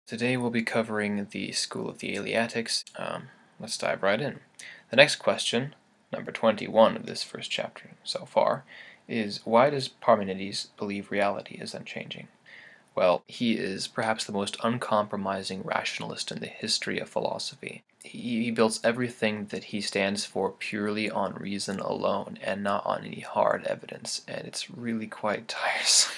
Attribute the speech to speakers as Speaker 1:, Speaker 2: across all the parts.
Speaker 1: Today we'll be covering the school of the Eleatics. Let's dive right in. The next question, number 21 of this first chapter so far, is why does Parmenides believe reality is unchanging? Well, he is perhaps the most uncompromising rationalist in the history of philosophy. He builds everything that he stands for purely on reason alone and not on any hard evidence, and it's really quite tiresome.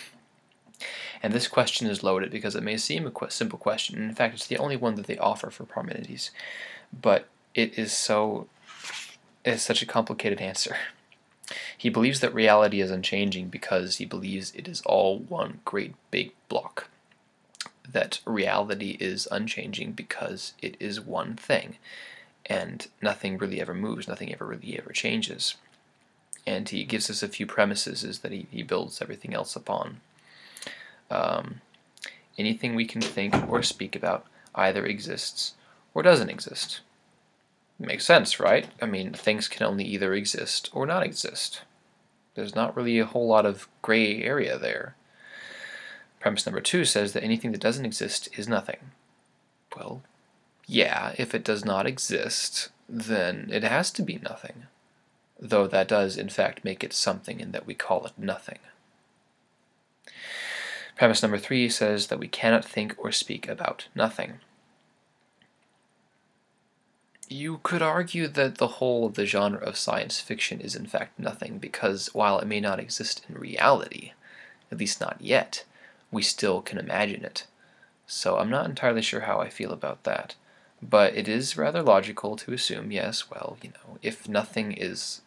Speaker 1: And this question is loaded because it may seem a simple question. In fact, it's the only one that they offer for Parmenides, but it's such a complicated answer. He believes that reality is unchanging because he believes it is all one great big block. That reality is unchanging because it is one thing, and nothing really ever moves, nothing ever really ever changes. And he gives us a few premises is that he builds everything else upon. Anything we can think or speak about either exists or doesn't exist. Makes sense, right? I mean, things can only either exist or not exist. There's not really a whole lot of gray area there. Premise number 2 says that anything that doesn't exist is nothing. Well, yeah, if it does not exist, then it has to be nothing. Though that does, in fact, make it something in that we call it nothing. Premise number 3 says that we cannot think or speak about nothing. You could argue that the whole of the genre of science fiction is in fact nothing because while it may not exist in reality, at least not yet, we still can imagine it. So I'm not entirely sure how I feel about that. But it is rather logical to assume, yes, well, if nothing is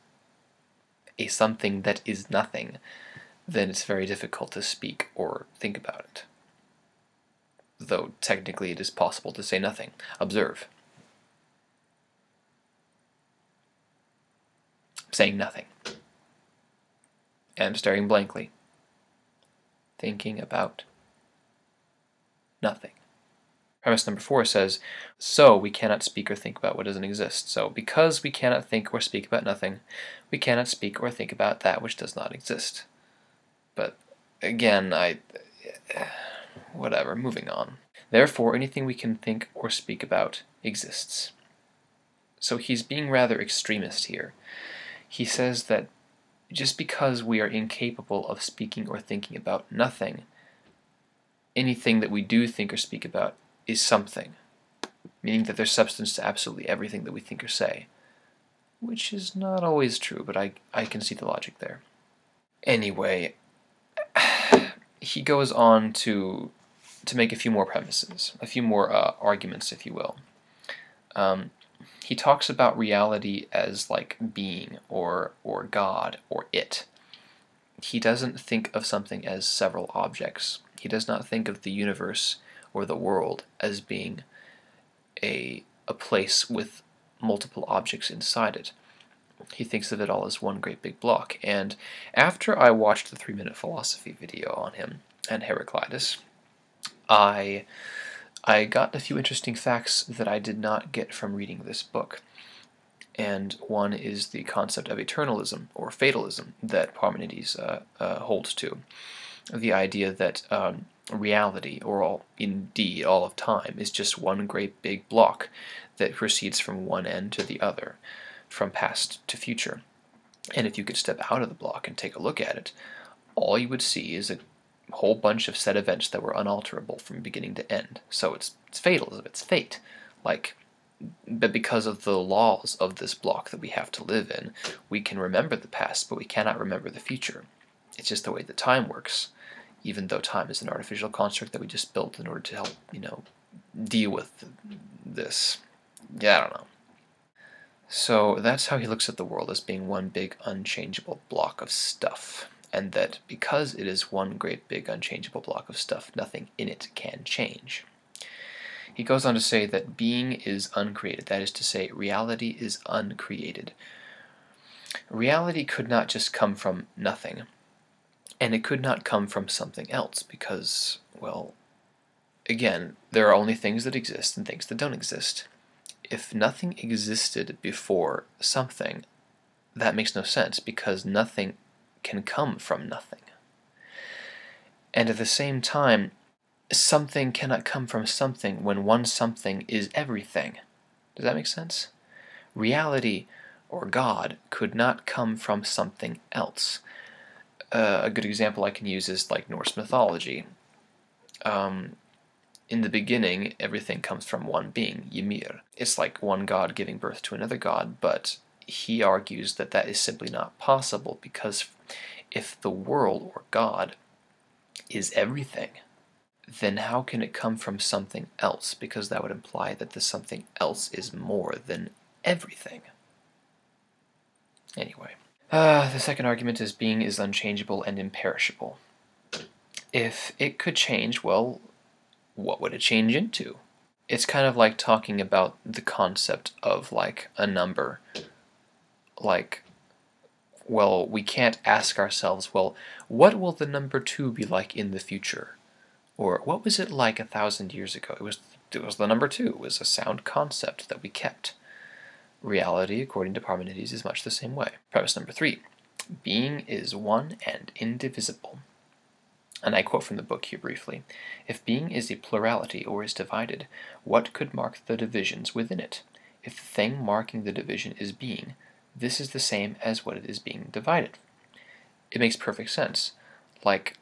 Speaker 1: a something that is nothing, then it's very difficult to speak or think about it. Though technically it is possible to say nothing. Observe. Saying nothing. And staring blankly. Thinking about nothing. Premise number 4 says, so we cannot speak or think about what doesn't exist. So because we cannot think or speak about nothing, we cannot speak or think about that which does not exist. But again, whatever, moving on. Therefore, anything we can think or speak about exists. So he's being rather extremist here. He says that just because we are incapable of speaking or thinking about nothing, anything that we do think or speak about is something, meaning that there's substance to absolutely everything that we think or say, which is not always true, but I can see the logic there. Anyway, he goes on to make a few more premises, a few more arguments, if you will. He talks about reality as like being or God or it. He doesn't think of something as several objects. He does not think of the universe or the world as being a place with multiple objects inside it. He thinks of it all as one great big block. And after I watched the 3-minute philosophy video on him and Heraclitus, I got a few interesting facts that I did not get from reading this book. And one is the concept of eternalism, or fatalism, that Parmenides holds to. The idea that reality, or indeed all of time, is just one great big block that proceeds from one end to the other, from past to future. And if you could step out of the block and take a look at it, all you would see is a whole bunch of set events that were unalterable from beginning to end. So it's fatalism, it's fate. But because of the laws of this block that we have to live in, we can remember the past, but we cannot remember the future. It's just the way that time works, even though time is an artificial construct that we just built in order to help, deal with this. Yeah, I don't know. So that's how he looks at the world, as being one big unchangeable block of stuff. And that because it is one great big unchangeable block of stuff, nothing in it can change. He goes on to say that being is uncreated, that is to say, reality is uncreated. Reality could not just come from nothing, and it could not come from something else because, well, again, there are only things that exist and things that don't exist. If nothing existed before something, that makes no sense because nothing can come from nothing. And at the same time, something cannot come from something when one something is everything. Does that make sense? Reality, or God, could not come from something else. A good example I can use is like Norse mythology. In the beginning, everything comes from one being, Ymir. It's like one god giving birth to another god, but he argues that that is simply not possible, because if the world, or God, is everything, then how can it come from something else? Because that would imply that the something else is more than everything. Anyway. The second argument is being is unchangeable and imperishable. If it could change, well, what would it change into? It's kind of like talking about the concept of like a number. Like, well, we can't ask ourselves, well, what will the number 2 be like in the future? Or what was it like 1,000 years ago? It was the number 2. It was a sound concept that we kept. Reality, according to Parmenides, is much the same way. Premise number 3. Being is one and indivisible. And I quote from the book here briefly. If being is a plurality or is divided, what could mark the divisions within it? If the thing marking the division is being, this is the same as what it is being divided. It makes perfect sense. Like,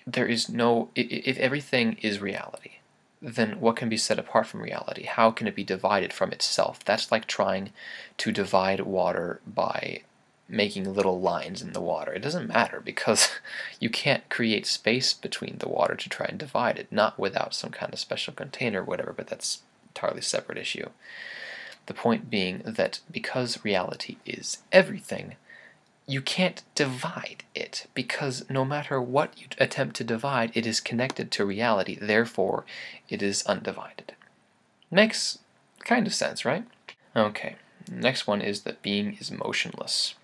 Speaker 1: there is no... If everything is reality, then what can be set apart from reality? How can it be divided from itself? That's like trying to divide water by making little lines in the water. It doesn't matter, because you can't create space between the water to try and divide it, not without some kind of special container or whatever, but that's an entirely separate issue. The point being that because reality is everything, you can't divide it, because no matter what you attempt to divide, it is connected to reality, therefore it is undivided. Makes kind of sense, right? Okay, next one is that being is motionless.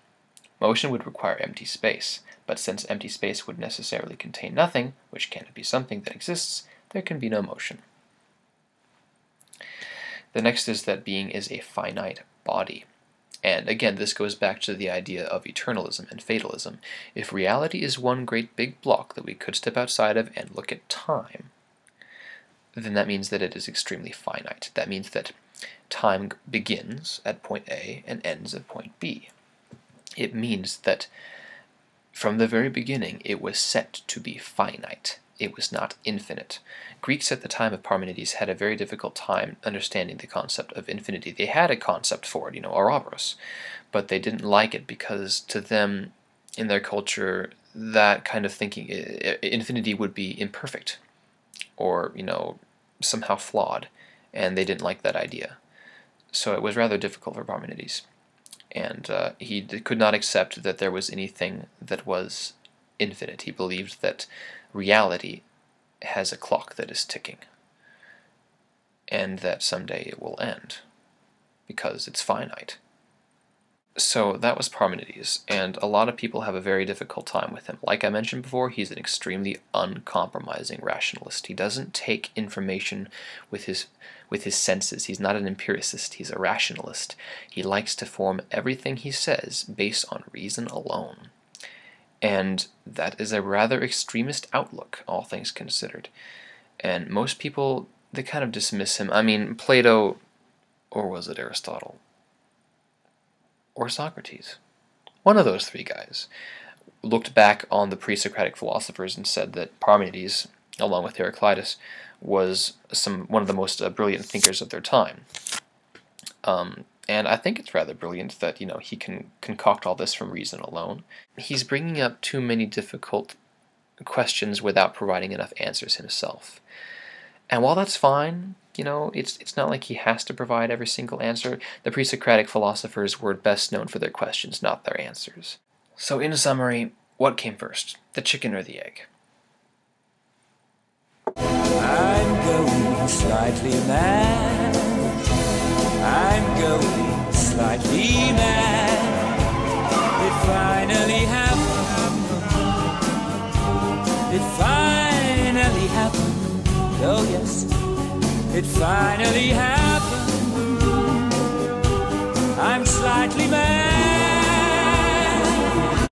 Speaker 1: Motion would require empty space, but since empty space would necessarily contain nothing, which cannot be something that exists, there can be no motion. The next is that being is a finite body. And again, this goes back to the idea of eternalism and fatalism. If reality is one great big block that we could step outside of and look at time, then that means that it is extremely finite. That means that time begins at point A and ends at point B. It means that from the very beginning it was set to be finite. It was not infinite. Greeks at the time of Parmenides had a very difficult time understanding the concept of infinity. They had a concept for it, Ouroboros, but they didn't like it because to them, in their culture, that kind of thinking, infinity would be imperfect or, somehow flawed, and they didn't like that idea. So it was rather difficult for Parmenides. And he could not accept that there was anything that was infinite. He believed that reality has a clock that is ticking, and that someday it will end, because it's finite. So that was Parmenides, and a lot of people have a very difficult time with him. Like I mentioned before, he's an extremely uncompromising rationalist. He doesn't take information with his senses. He's not an empiricist, he's a rationalist. He likes to form everything he says based on reason alone. And that is a rather extremist outlook, all things considered. And most people, they kind of dismiss him. I mean, Plato, or was it Aristotle? Or Socrates? One of those three guys looked back on the pre-Socratic philosophers and said that Parmenides, along with Heraclitus, was one of the most brilliant thinkers of their time. And I think it's rather brilliant that, he can concoct all this from reason alone. He's bringing up too many difficult questions without providing enough answers himself. And while that's fine, it's not like he has to provide every single answer. The pre-Socratic philosophers were best known for their questions, not their answers. So in summary, what came first, the chicken or the egg?
Speaker 2: I'm going slightly mad. I'm going slightly mad. It finally happened. It finally happened. Oh yes, it finally happened. I'm slightly mad.